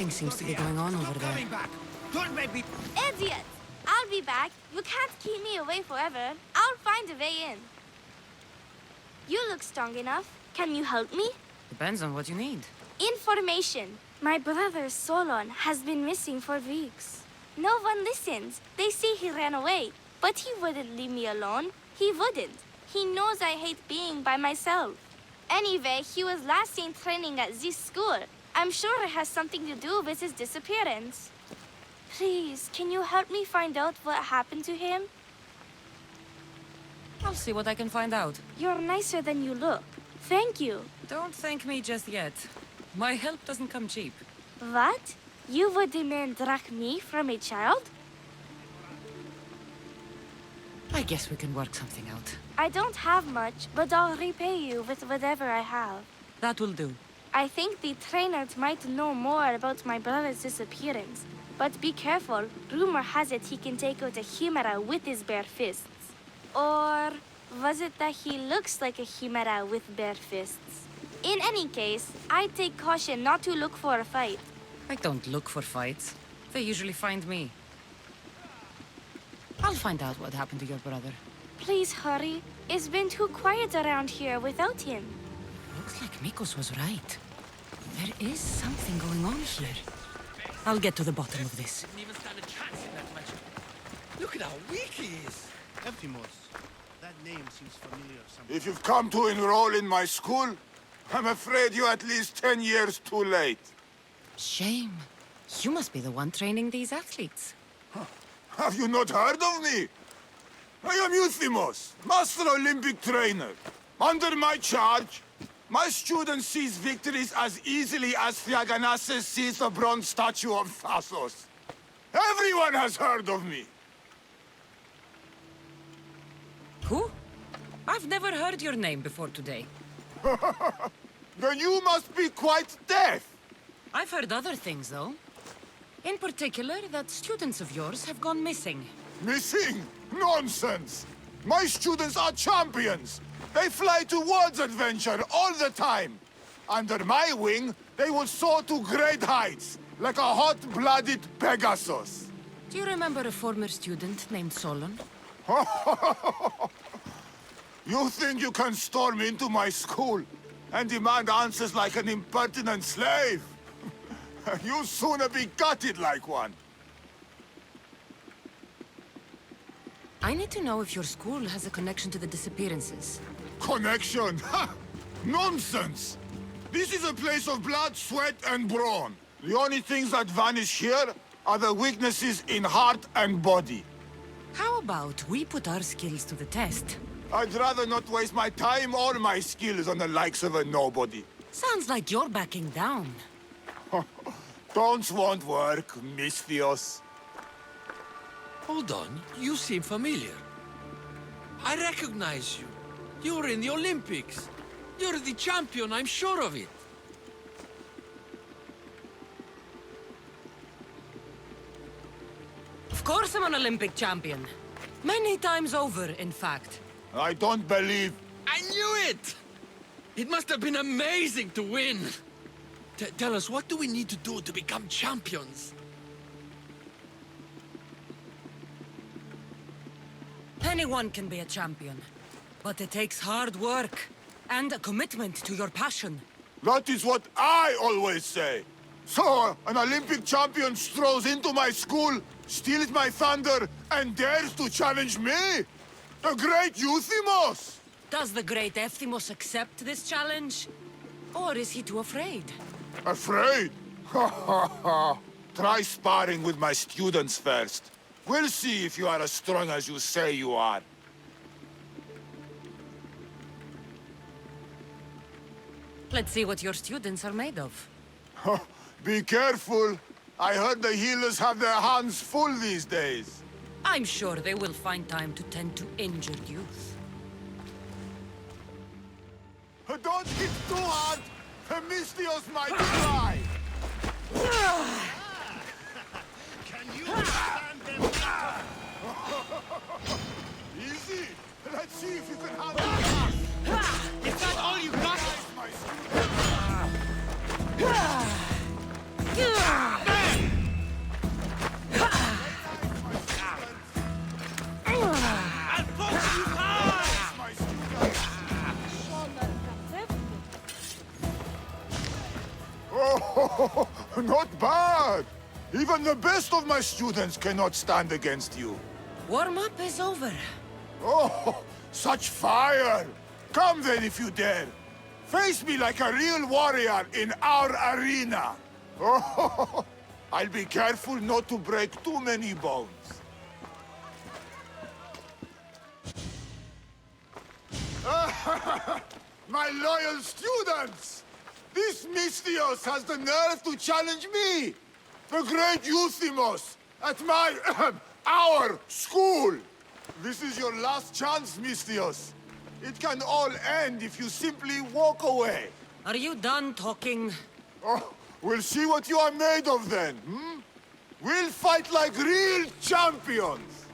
Something seems to be going on over there. Don't make me... Idiot! I'll be back. You can't keep me away forever. I'll find a way in. You look strong enough. Can you help me? Depends on what you need. Information. My brother Solon has been missing for weeks. No one listens. They say he ran away. But he wouldn't leave me alone. He wouldn't. He knows I hate being by myself. Anyway, he was last seen training at this school. I'm sure it has something to do with his disappearance. Please, can you help me find out what happened to him? I'll see what I can find out. You're nicer than you look. Thank you. Don't thank me just yet. My help doesn't come cheap. What? You would demand drachmi from a child? I guess we can work something out. I don't have much, but I'll repay you with whatever I have. That will do. I think the trainers might know more about my brother's disappearance. But be careful. Rumor has it he can take out a chimera with his bare fists. Or was it that he looks like a chimera with bare fists? In any case, I'd take caution not to look for a fight. I don't look for fights. They usually find me. I'll find out what happened to your brother. Please hurry. It's been too quiet around here without him. Looks like Mikos was right. There is something going on here. I'll get to the bottom of this. Didn't even stand a chance in that match. Look at how weak he is. Ephimos. That name seems familiar somehow. If you've come to enroll in my school, I'm afraid you're at least 10 years too late. Shame. You must be the one training these athletes. Have you not heard of me? I am Euthymos, Master Olympic Trainer. Under my charge, my students seize victories as easily as Theaganasses sees the bronze statue of Thasos. Everyone has heard of me. Who? I've never heard your name before today. Then you must be quite deaf. I've heard other things, though. In particular, that students of yours have gone missing. Missing? Nonsense! My students are champions! They fly towards adventure all the time! Under my wing, they will soar to great heights, like a hot-blooded Pegasus. Do you remember a former student named Solon? You think you can storm into my school and demand answers like an impertinent slave? You'll sooner be gutted like one. I need to know if your school has a connection to the disappearances. Connection? Ha! Nonsense! This is a place of blood, sweat, and brawn. The only things that vanish here are the weaknesses in heart and body. How about we put our skills to the test? I'd rather not waste my time or my skills on the likes of a nobody. Sounds like you're backing down. Don't won't work, Misthios. Hold on, you seem familiar. I recognize you. You're in the Olympics. You're the champion, I'm sure of it. Of course I'm an Olympic champion. Many times over, in fact. I don't believe... I knew it! It must have been amazing to win. Tell us, what do we need to do to become champions? Anyone can be a champion. But it takes hard work and a commitment to your passion. That is what I always say. So, an Olympic champion strolls into my school, steals my thunder, and dares to challenge me? The great Euthymos! Does the great Ephthymos accept this challenge? Or is he too afraid? Afraid? Ha ha ha! Try sparring with my students first. We'll see if you are as strong as you say you are. Let's see what your students are made of. Be careful. I heard the healers have their hands full these days. I'm sure they will find time to tend to injured youth. Don't hit too hard! Themistios might cry! Can you understand them? Easy! Let's see if you can handle it! Is that all you got? My Not bad. Even the best of my students cannot stand against you. Warm-up is over. Oh, such fire! Come then if you dare. Face me like a real warrior in our arena. Oh, I'll be careful not to break too many bones. My loyal students! This Mystios has the nerve to challenge me, the great Euthymos, at my, our school. This is your last chance, Mystios. It can all end if you simply walk away. Are you done talking? Oh, we'll see what you are made of then, hmm? We'll fight like real champions!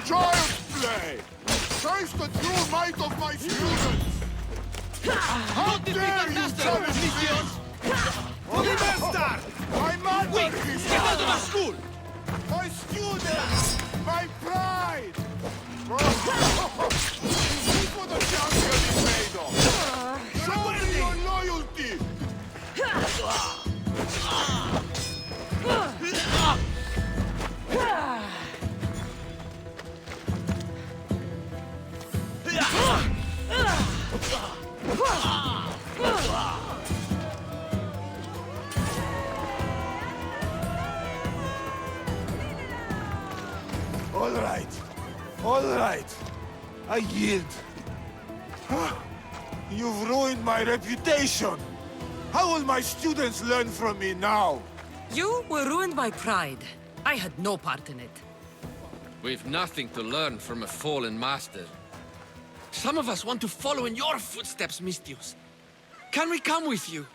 Child's play! Taste the true might of my students! How dare you challenge me? Master! My mother is Get out of my school! my students! My pride! See what a champion is made of! Show me your loyalty! All right. I yield. You've ruined my reputation. How will my students learn from me now? You were ruined by pride. I had no part in it. We've nothing to learn from a fallen master. Some of us want to follow in your footsteps, Mystios. Can we come with you?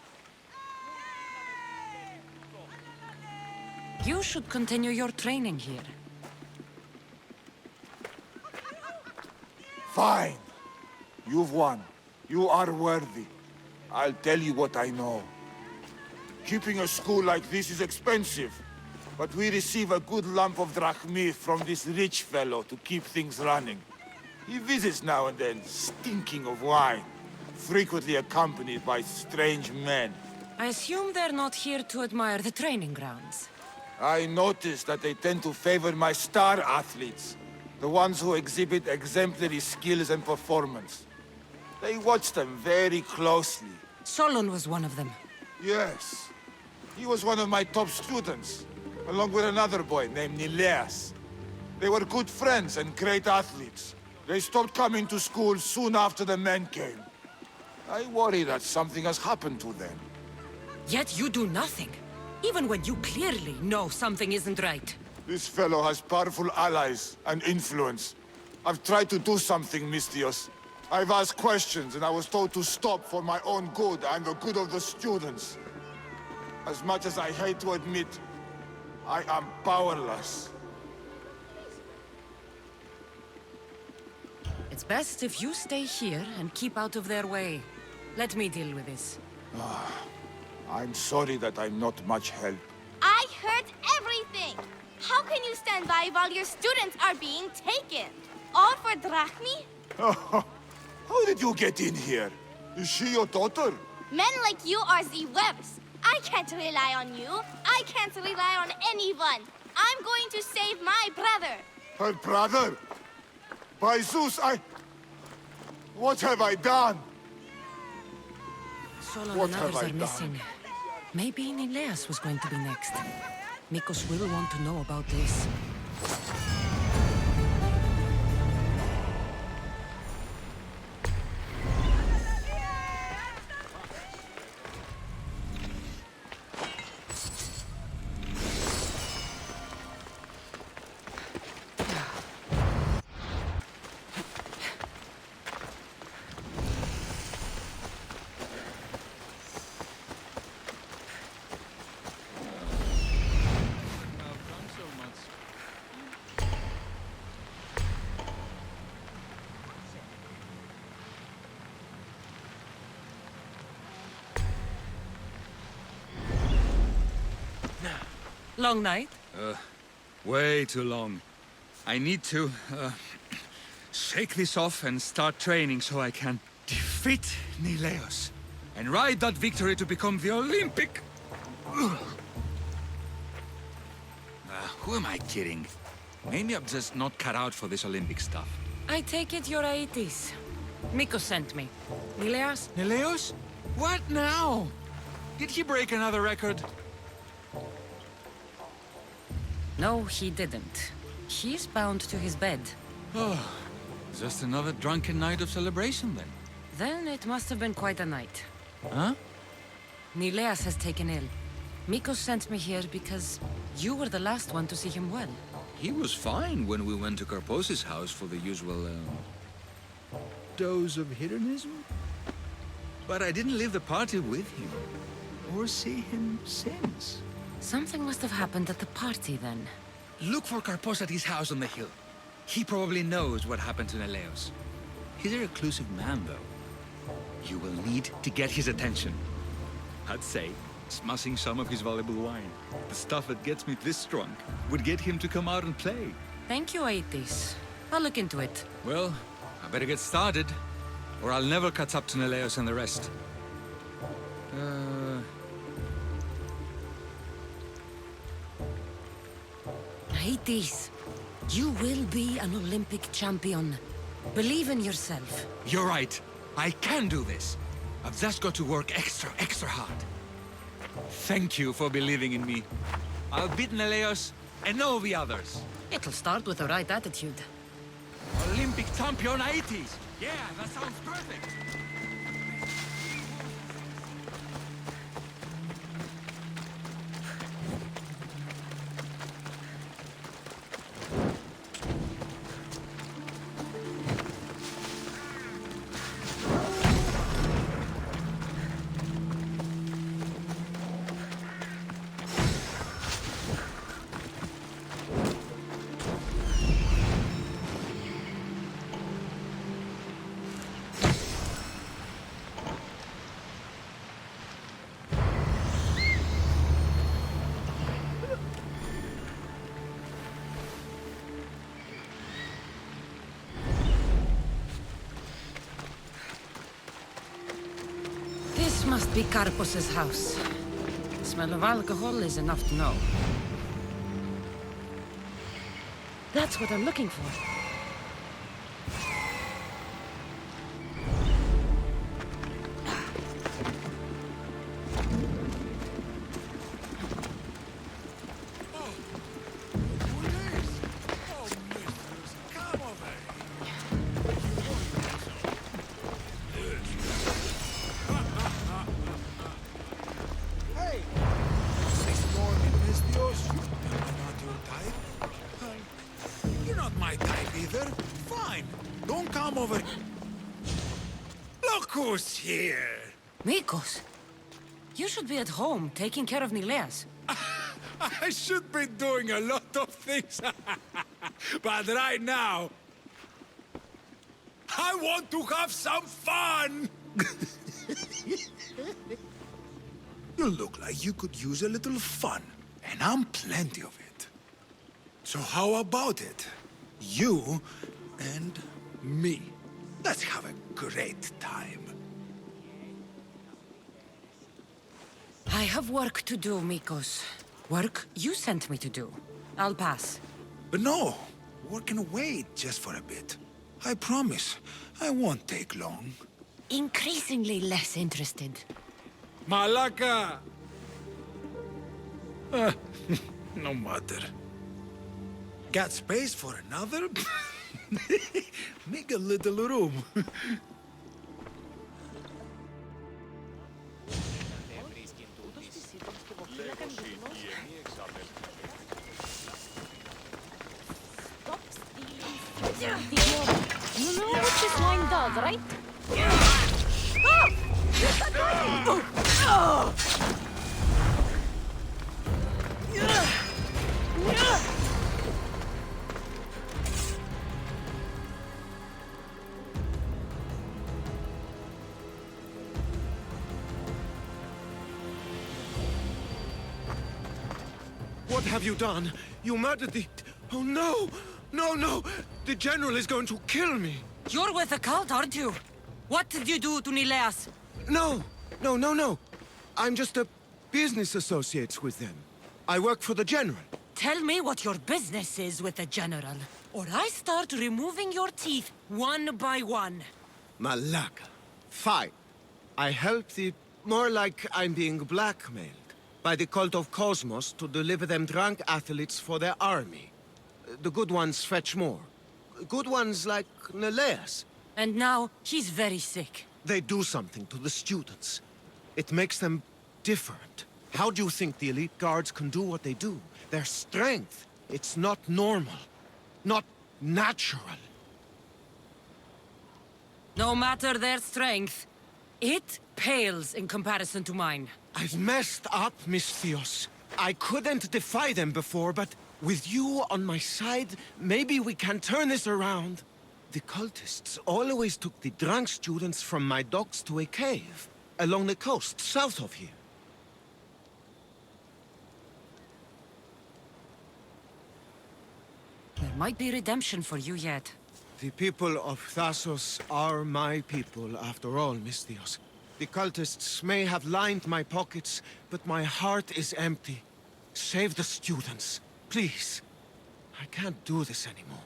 You should continue your training here. Fine. You've won. You are worthy. I'll tell you what I know. Keeping a school like this is expensive, but we receive a good lump of drachmi from this rich fellow to keep things running. He visits now and then, stinking of wine, frequently accompanied by strange men. I assume they're not here to admire the training grounds. I noticed that they tend to favor my star athletes, the ones who exhibit exemplary skills and performance. They watch them very closely. Solon was one of them. Yes. He was one of my top students, along with another boy named Nileas. They were good friends and great athletes. They stopped coming to school soon after the men came. I worry that something has happened to them. Yet you do nothing, even when you clearly know something isn't right. This fellow has powerful allies and influence. I've tried to do something, Mystios. I've asked questions, and I was told to stop for my own good and the good of the students. As much as I hate to admit, I am powerless. It's best if you stay here and keep out of their way. Let me deal with this. I'm sorry that I'm not much help. I heard everything. How can you stand by while your students are being taken? All for drachmi? How did you get in here? Is she your daughter? Men like you are the webs. I can't rely on you. I can't rely on anyone. I'm going to save my brother. Her brother? By Zeus, what have I done? Solon What and have others I are done? missing. Maybe Nileas was going to be next. Mikos will want to know about this. Long night? Way too long. I need to, shake this off and start training so I can defy defeat Neleus and ride that victory to become the Olympic... who am I kidding? Maybe I'm just not cut out for this Olympic stuff. I take it you're Aetis. Mikos sent me. Neleus? Neleus? What now? Did he break another record? No, he didn't. He's bound to his bed. Oh, just another drunken night of celebration then. Then it must have been quite a night. Huh? Neleus has taken ill. Mikos sent me here because you were the last one to see him well. He was fine when we went to Karpos's house for the usual, dose of hedonism. But I didn't leave the party with him, or see him since. Something must have happened at the party then. Look for Karpos at his house on the hill. He probably knows what happened to Neleus. He's a reclusive man, though. You will need to get his attention. I'd say smashing some of his valuable wine. The stuff that gets me this drunk would get him to come out and play. Thank you, Aetis. I'll look into it. Well, I better get started, or I'll never catch up to Neleus and the rest. Aetis, you will be an Olympic champion. Believe in yourself. You're right. I can do this. I've just got to work extra hard. Thank you for believing in me. I'll beat Neleus and all the others. It'll start with the right attitude. Olympic champion Aetis! Yeah, that sounds perfect! This must be Karpos's house. The smell of alcohol is enough to know. That's what I'm looking for. You're not my type either. Fine. Don't come over. Look who's here. Mikos, you should be at home taking care of Neleus. I should be doing a lot of things. But right now, I want to have some fun. You look like you could use a little fun, and I'm plenty of it. So how about it? You and me. Let's have a great time. I have work to do, Mikos. Work you sent me to do. I'll pass. But no, we can wait just for a bit. I promise, I won't take long. Increasingly less interested. Malaka! No matter. Got space for another? Make a little room. You know what this wine does, right? What have you done? You murdered the... Oh, no! No, no! The General is going to kill me! You're with the cult, aren't you? What did you do to Nileas? No! No. I'm just a business associate with them. I work for the General. Tell me what your business is with the General, or I start removing your teeth one by one. Malaka. Fine. I help the... More like I'm being blackmailed by the cult of Cosmos to deliver them drunk athletes for their army. The good ones fetch more. Good ones like Neleas. And now, he's very sick. They do something to the students. It makes them different. How do you think the elite guards can do what they do? Their strength. It's not normal. Not natural. No matter their strength, it pales in comparison to mine. I've messed up, Miss Theos. I couldn't defy them before, but with you on my side, maybe we can turn this around. The cultists always took the drunk students from my docks to a cave along the coast, south of here. There might be redemption for you yet. The people of Thassos are my people, after all, Miss Theos. The cultists may have lined my pockets, but my heart is empty. Save the students, please. I can't do this anymore.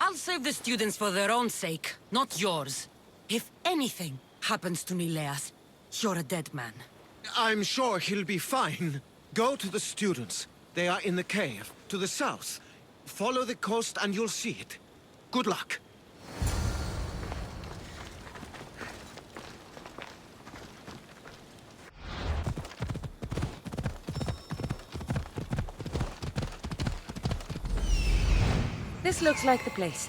I'll save the students for their own sake, not yours. If anything happens to Nileas, you're a dead man. I'm sure he'll be fine. Go to the students. They are in the cave, to the south. Follow the coast and you'll see it. Good luck. This looks like the place.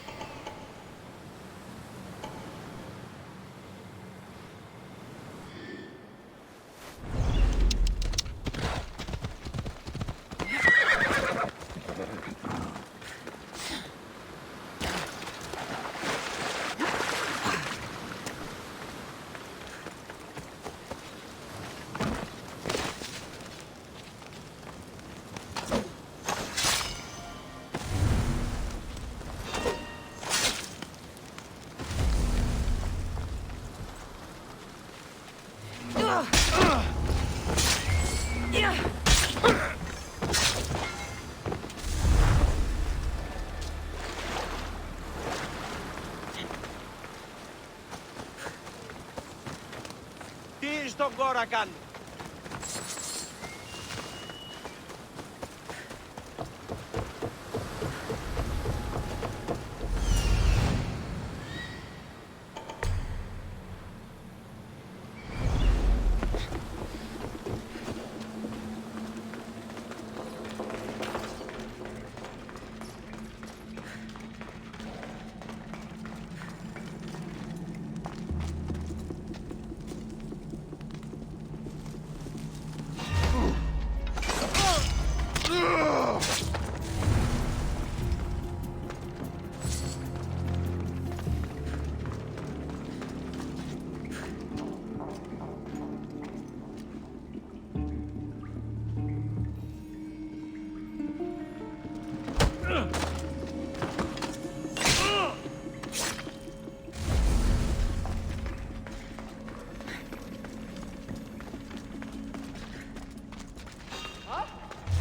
Τι στον κόρα κάνει.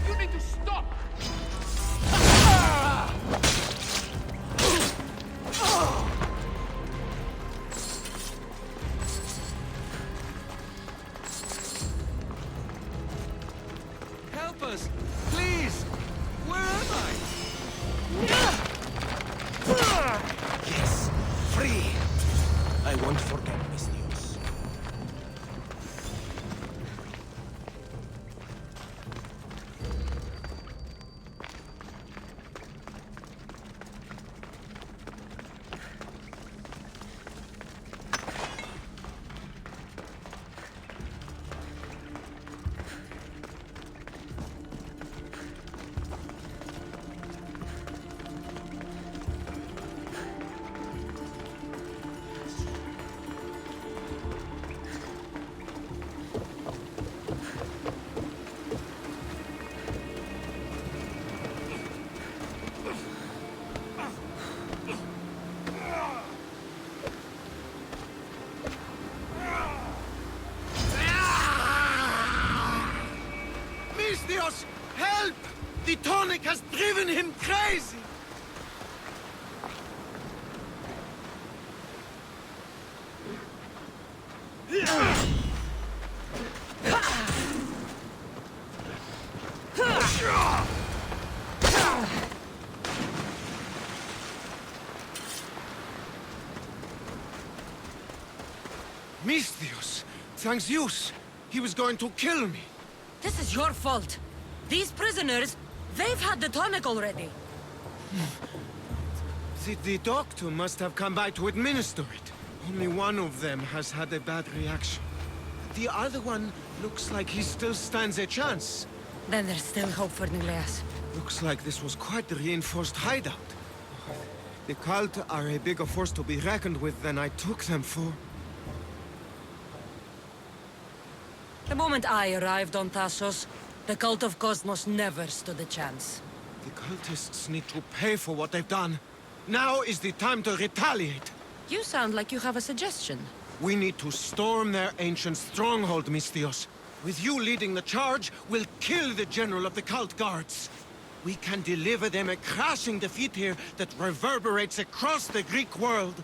You need to stop! Help us! Please! Where am I? Yes, free. I won't forget, Miss Theos. crazy! Misthios, thanks Zeus. He was going to kill me. This is your fault. These prisoners, they've had the tonic already. The doctor must have come by to administer it. Only one of them has had a bad reaction. The other one looks like he still stands a chance. Then there's still hope for Nileas. Looks like this was quite a reinforced hideout. The cult are a bigger force to be reckoned with than I took them for. The moment I arrived on Thassos, the cult of Cosmos never stood a chance. The cultists need to pay for what they've done. Now is the time to retaliate. You sound like you have a suggestion. We need to storm their ancient stronghold, Misthios. With you leading the charge, we'll kill the general of the cult guards. We can deliver them a crashing defeat here that reverberates across the Greek world.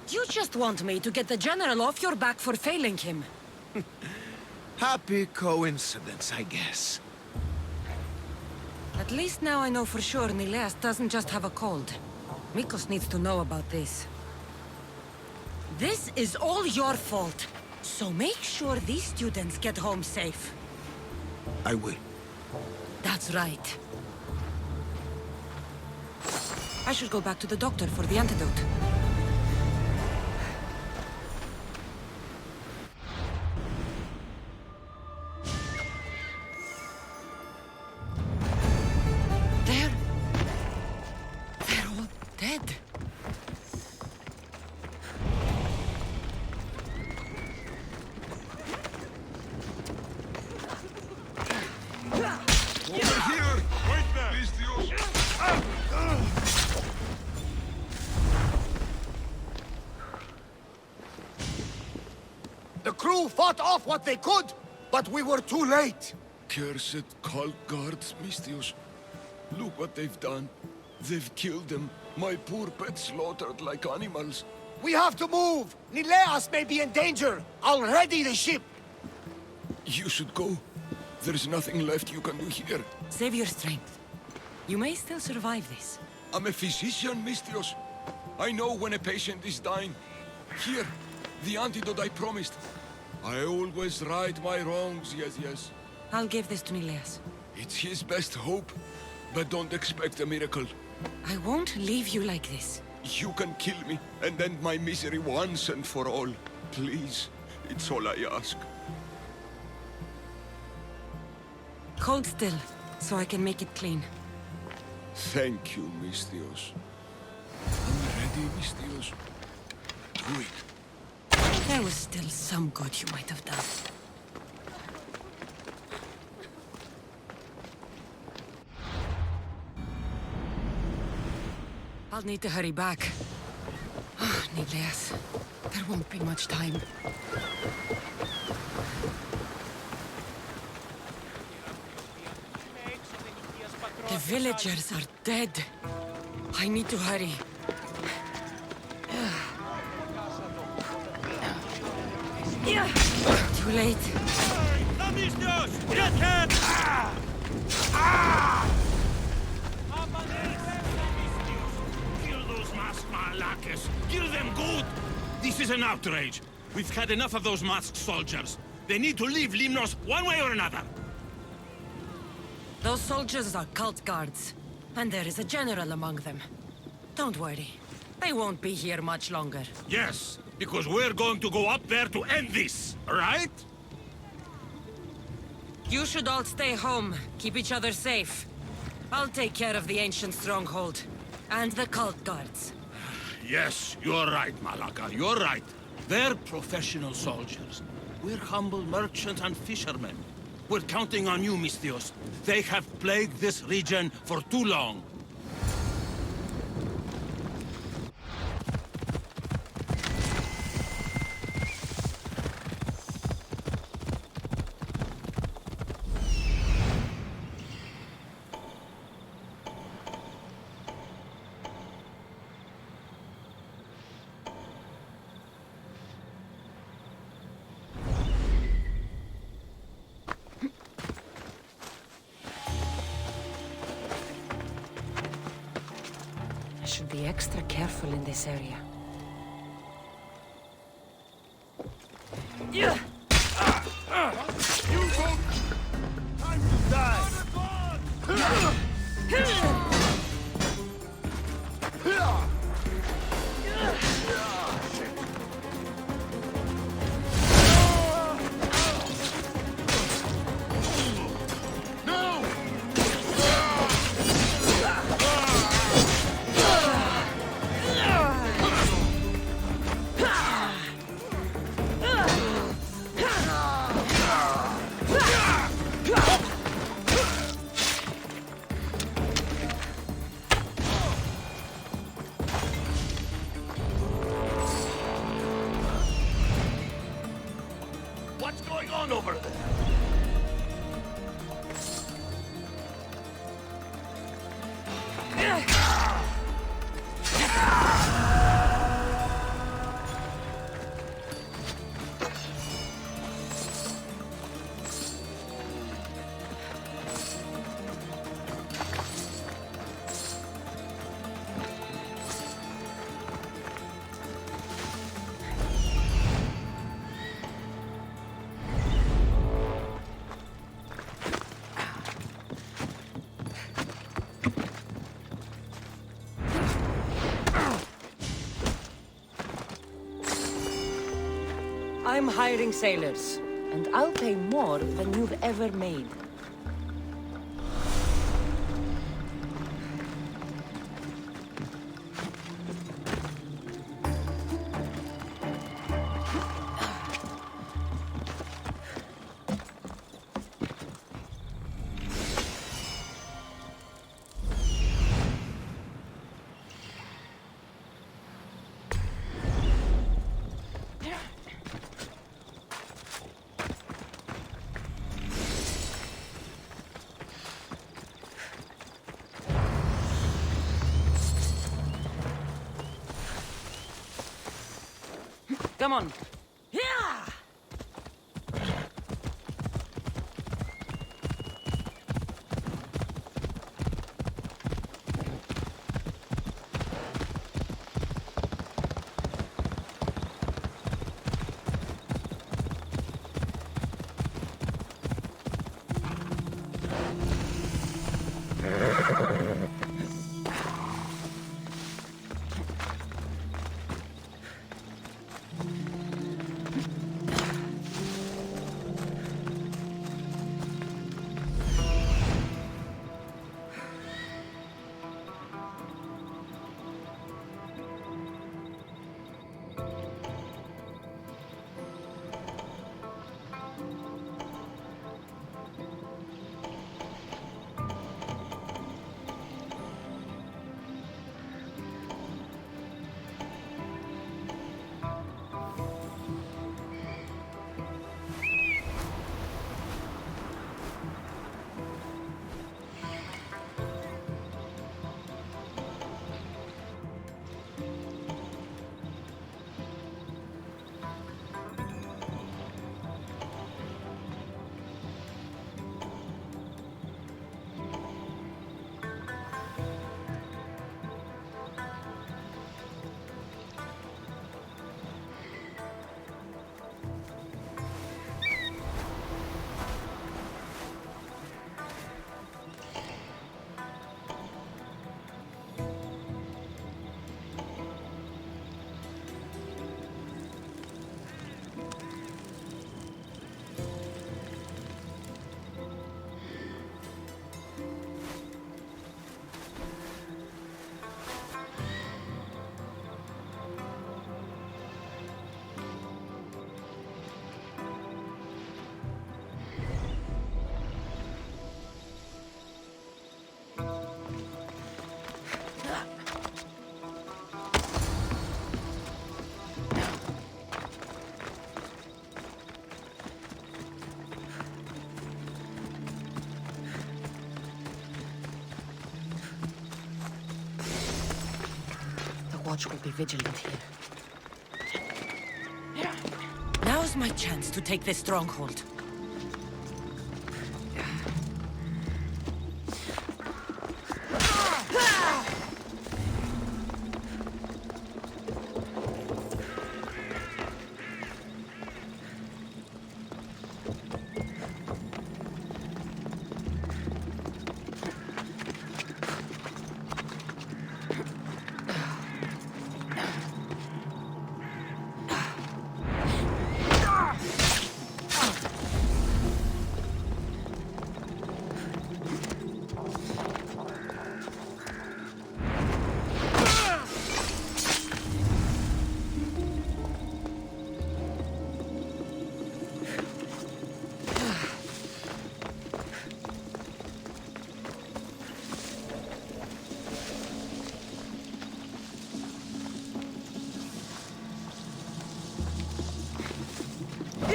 You just want me to get the general off your back for failing him. Happy coincidence, I guess. At least now I know for sure Nileas doesn't just have a cold. Mikos needs to know about this. This is all your fault. So make sure these students get home safe. I will. That's right. I should go back to the doctor for the antidote. They're all dead. The crew fought off what they could, but we were too late. Cursed cult guards, Misthios. Look what they've done. They've killed them. My poor pets slaughtered like animals. We have to move. Nileas may be in danger. I'll ready the ship. You should go. There's nothing left you can do here. Save your strength. You may still survive this. I'm a physician, Misthios. I know when a patient is dying. Here, the antidote I promised. I always right my wrongs, yes. I'll give this to Nileas. It's his best hope, but don't expect a miracle. I won't leave you like this. You can kill me and end my misery once and for all. Please, it's all I ask. Hold still, so I can make it clean. Thank you, Misthios. I'm ready, Misthios. Do it. There was still some good you might have done. I'll need to hurry back. Ah, Nileas. There won't be much time. The villagers are dead. I need to hurry. Too late. Kill those masked malakes! Kill them good! This is an outrage. We've had enough of those masked soldiers. They need to leave Limnos one way or another. Those soldiers are cult guards, and there is a general among them. Don't worry. They won't be here much longer. Yes, because we're going to go up there to end this, right? You should all stay home. Keep each other safe. I'll take care of the ancient stronghold. And the cult guards. Yes, you're right, Malaka, you're right. They're professional soldiers. We're humble merchants and fishermen. We're counting on you, Misthios. They have plagued this region for too long. Should be extra careful in this area. What's going on over there? I'm hiring sailors, and I'll pay more than you've ever made. Come on. Yeah! Watch will be vigilant here. Now's my chance to take this stronghold.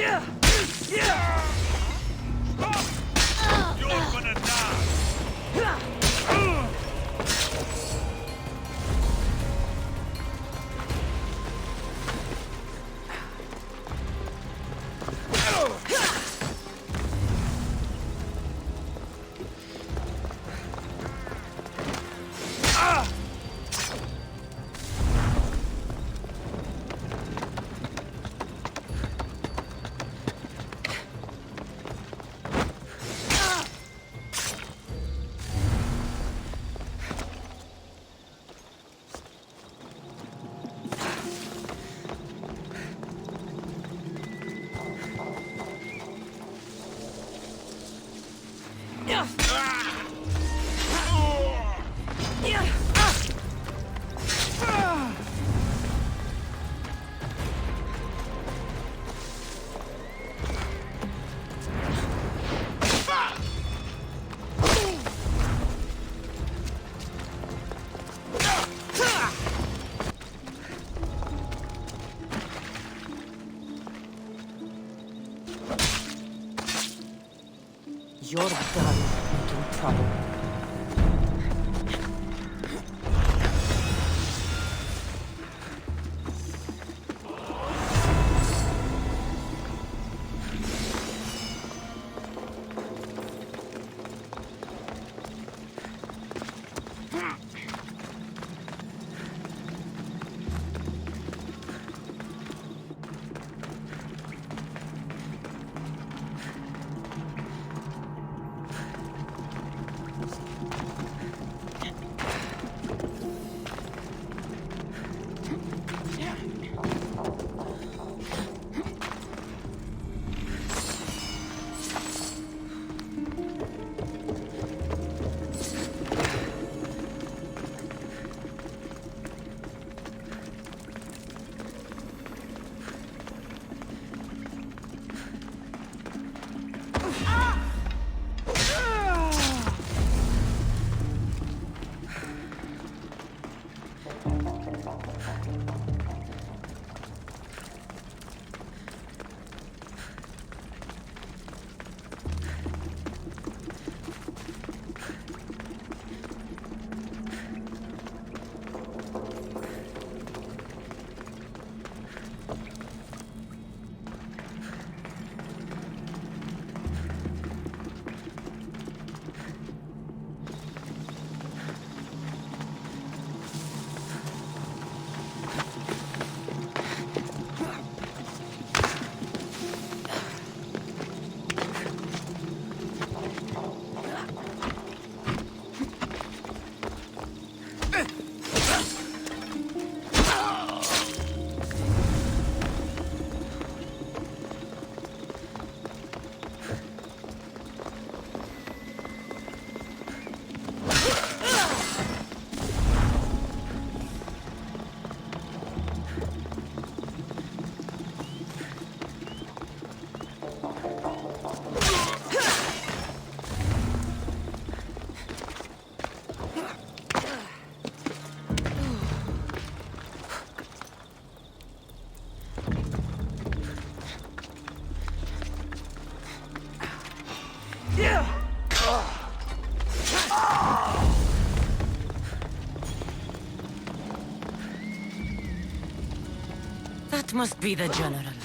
You're gonna die! You're done making trouble. That must be the general.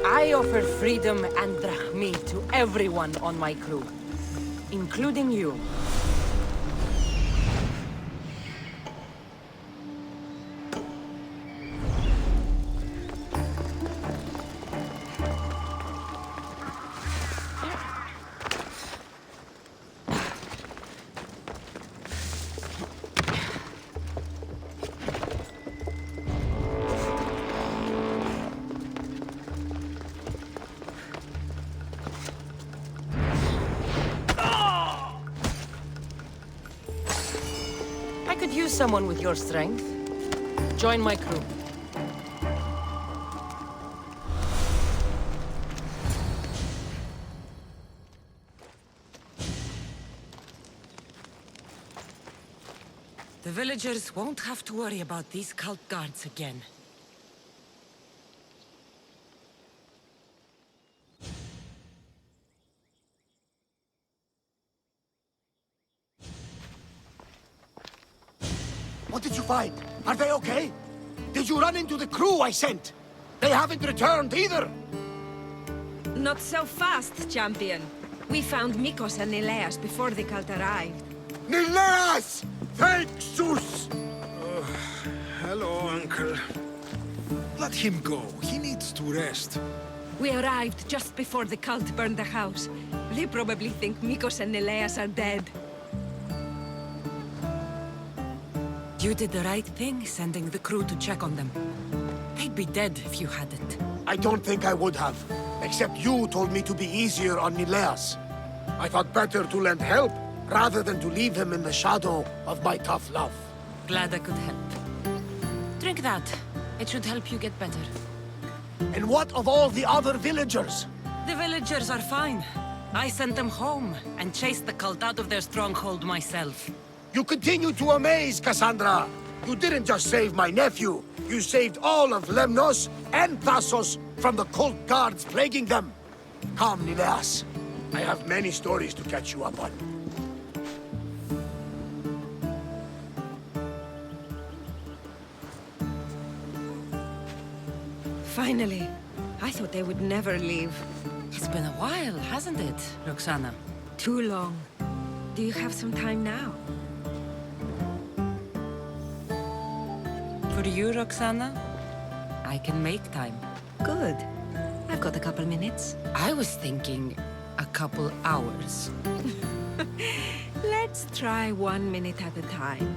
I offer freedom and drachmi to everyone on my crew, including you. I could use someone with your strength. Join my crew. The villagers won't have to worry about these cult guards again. What did you find? Are they okay? Did you run into the crew I sent? They haven't returned either! Not so fast, champion. We found Mikos and Nileas before the cult arrived. Nileas! Thank Zeus! Hello, Uncle. Let him go. He needs to rest. We arrived just before the cult burned the house. They probably think Mikos and Nileas are dead. You did the right thing, sending the crew to check on them. They'd be dead if you hadn't. I don't think I would have. Except you told me to be easier on Nileas. I thought better to lend help, rather than to leave him in the shadow of my tough love. Glad I could help. Drink that. It should help you get better. And what of all the other villagers? The villagers are fine. I sent them home and chased the cult out of their stronghold myself. You continue to amaze, Cassandra! You didn't just save my nephew. You saved all of Lemnos and Thassos from the cult guards plaguing them. Come, Nileas. I have many stories to catch you up on. Finally. I thought they would never leave. It's been a while, hasn't it, Roxana? Too long. Do you have some time now? For you, Roxana, I can make time. Good. I've got a couple minutes. I was thinking a couple hours. Let's try 1 minute at a time.